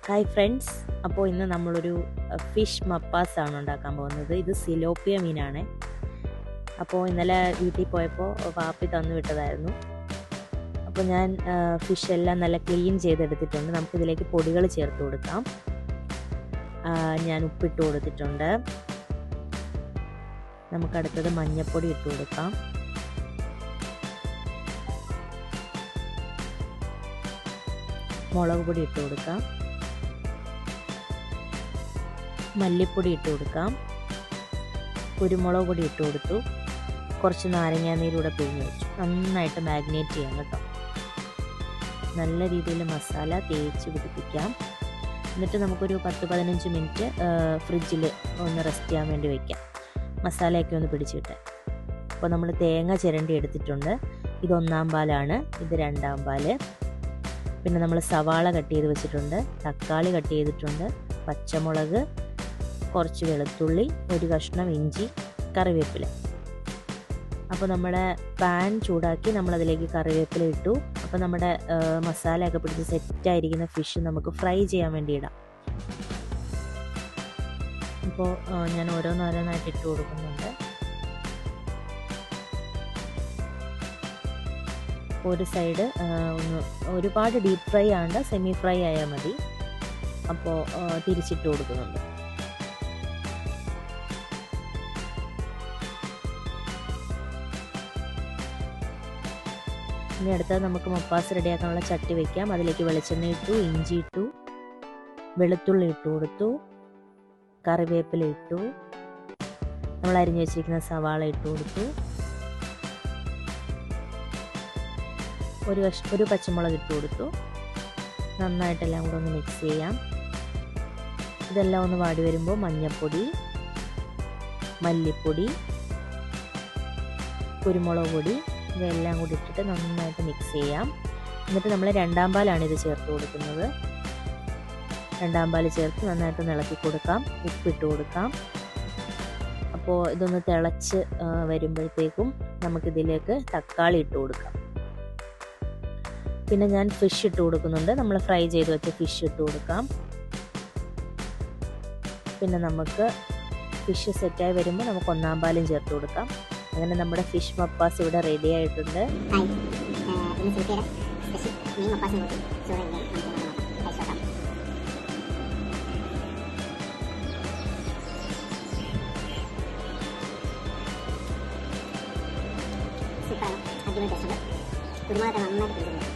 Hi friends, അപ്പോൾ ഇന്ന് നമ്മളൊരു ഫിഷ് മപ്പാസ് ആണ് ഉണ്ടാക്കാൻ പോകുന്നത്. ഇത് സിലോപ്പിയ മീനാണ്. അപ്പോൾ ഇന്നലെ വീട്ടിൽ പോയപ്പോൾ വാപ്പി തന്നു വിട്ടതായിരുന്നു. അപ്പോൾ ഞാൻ ഫിഷ് എല്ലാം നല്ല ക്ലീൻ ചെയ്തെടുത്തിട്ടുണ്ട്. നമുക്കിതിലേക്ക് പൊടികൾ ചേർത്ത് കൊടുക്കാം. ഞാൻ ഉപ്പിട്ട് കൊടുത്തിട്ടുണ്ട്. നമുക്കടുത്തത് മഞ്ഞൾപ്പൊടി ഇട്ട് കൊടുക്കാം. മുളക് പൊടി ഇട്ട് കൊടുക്കാം. മല്ലിപ്പൊടി ഇട്ട് കൊടുക്കാം. കുരുമുളക് പൊടി ഇട്ട് കൊടുത്തു. കുറച്ച് നാരങ്ങാനീരൂടെ പിഴിഞ്ഞ് വെച്ചു. നന്നായിട്ട് മാഗ്നേറ്റ് ചെയ്യാം കേട്ടോ. നല്ല രീതിയിൽ മസാല തേച്ച് പിടിപ്പിക്കാം. എന്നിട്ട് നമുക്കൊരു 10-15 മിനിറ്റ് ഫ്രിഡ്ജിൽ ഒന്ന് റെസ്റ്റ് ചെയ്യാൻ വേണ്ടി വയ്ക്കാം, മസാലയൊക്കെ ഒന്ന് പിടിച്ചിട്ട്. അപ്പോൾ നമ്മൾ തേങ്ങ ചിരണ്ടി എടുത്തിട്ടുണ്ട്. ഇത് 1-ാം പാലാണ്, ഇത് 2-ാം പാല്. പിന്നെ നമ്മൾ സവാള കട്ട് ചെയ്ത് വെച്ചിട്ടുണ്ട്, തക്കാളി കട്ട് ചെയ്തിട്ടുണ്ട്, പച്ചമുളക്, കുറച്ച് വെളുത്തുള്ളി, ഒരു കഷ്ണം ഇഞ്ചി, കറിവേപ്പില. അപ്പോൾ നമ്മുടെ പാൻ ചൂടാക്കി നമ്മളതിലേക്ക് കറിവേപ്പില ഇട്ടു. അപ്പോൾ നമ്മുടെ മസാലയൊക്കെ പിടിച്ച് സെറ്റായിരിക്കുന്ന ഫിഷ് നമുക്ക് ഫ്രൈ ചെയ്യാൻ വേണ്ടി ഇടാം. അപ്പോൾ ഞാൻ ഓരോന്നോരോന്നായിട്ട് ഇട്ട് കൊടുക്കുന്നുണ്ട്. ഒരു സൈഡ് ഒന്ന് ഒരുപാട് ഡീപ്പ് ഫ്രൈ ആണ്ട്, സെമി ഫ്രൈ ആയാൽ മതി. അപ്പോൾ തിരിച്ചിട്ട് കൊടുക്കുന്നുണ്ട്. ഇനി അടുത്തത് നമുക്ക് മപ്പാസ് റെഡിയാക്കാനുള്ള ചട്ടി വയ്ക്കാം. അതിലേക്ക് വെളിച്ചെണ്ണ ഇട്ടു, ഇഞ്ചി ഇട്ടു, വെളുത്തുള്ളി ഇട്ട് കൊടുത്തു, കറിവേപ്പില ഇട്ടു, നമ്മൾ അരിഞ്ഞു വെച്ചിരിക്കുന്ന സവാള ഇട്ട് കൊടുത്തു, ഒരു പച്ചമുളക് ഇട്ട് കൊടുത്തു. നന്നായിട്ടെല്ലാം കൂടെ ഒന്ന് മിക്സ് ചെയ്യാം. ഇതെല്ലാം ഒന്ന് വാടി വരുമ്പോൾ മഞ്ഞൾപ്പൊടി, മല്ലിപ്പൊടി, കുരുമുളക് പൊടി, ഇതെല്ലാം കൂടി ഇട്ടിട്ട് നന്നായിട്ട് മിക്സ് ചെയ്യാം. എന്നിട്ട് നമ്മൾ 2-ാം പാലാണ് ഇത് ചേർത്ത് കൊടുക്കുന്നത്. 2-ാം പാൽ ചേർത്ത് നന്നായിട്ട് ഇളക്കി കൊടുക്കാം. ഉപ്പിട്ട് കൊടുക്കാം. അപ്പോൾ ഇതൊന്ന് തിളച്ച് വരുമ്പോഴത്തേക്കും നമുക്കിതിലേക്ക് തക്കാളി ഇട്ട് കൊടുക്കാം. പിന്നെ ഞാൻ ഫിഷ് ഇട്ട് കൊടുക്കുന്നുണ്ട്. നമ്മൾ ഫ്രൈ ചെയ്ത് വെച്ച ഫിഷ് ഇട്ട് കൊടുക്കാം. പിന്നെ നമുക്ക് ഫിഷ് സെറ്റായി വരുമ്പോൾ നമുക്ക് 1-ാം പാലും ചേർത്ത് കൊടുക്കാം. അങ്ങനെ നമ്മുടെ ഫിഷ് മപ്പാസ് ഇവിടെ റെഡി ആയിട്ടുണ്ട്. സൂപ്പറാണ്, അടിപൊളി ടേസ്റ്റ് ഉണ്ട്. കുരുമുളക് നന്നായിട്ട് പിടിച്ചിട്ടുണ്ട്.